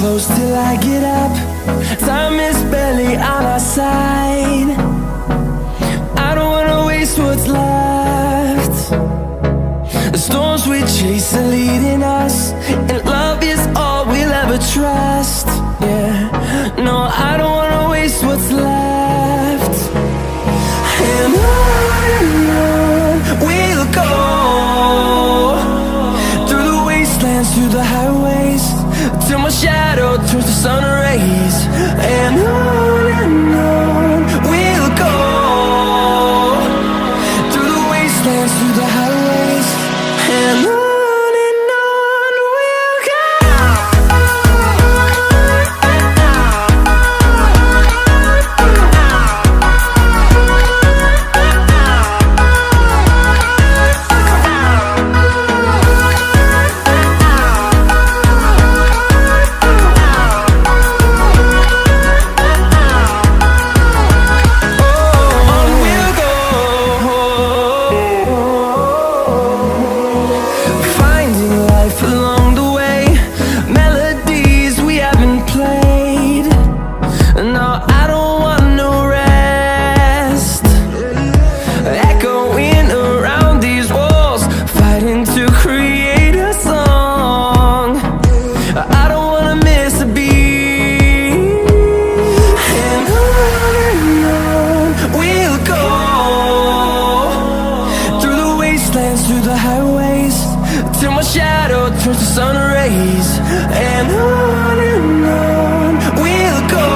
close till I get up. Time is barely on our side. I don't wanna waste what's left. The storms we chase are leading us, and love is all we'll ever trust. Yeah, no, I don't wanna waste what's left. And on we'll go, through the wastelands, through the highways, till my shadow turns to sun rays. And on we'll go, through the wastelands, through the highways, and on we'll go. Through the highways, till my shadow turns to sun rays. And on we'll go,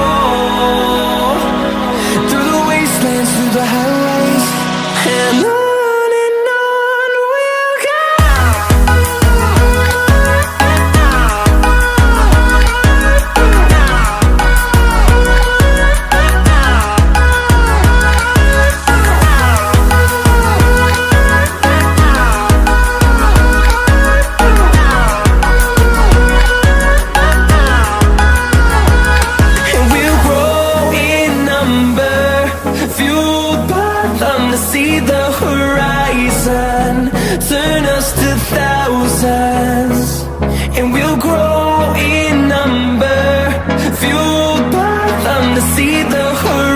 through the wastelands, through the highways, and on we'll go. See the horizon, turn us to thousands, and we'll grow in number, fueled by them to see the horizon.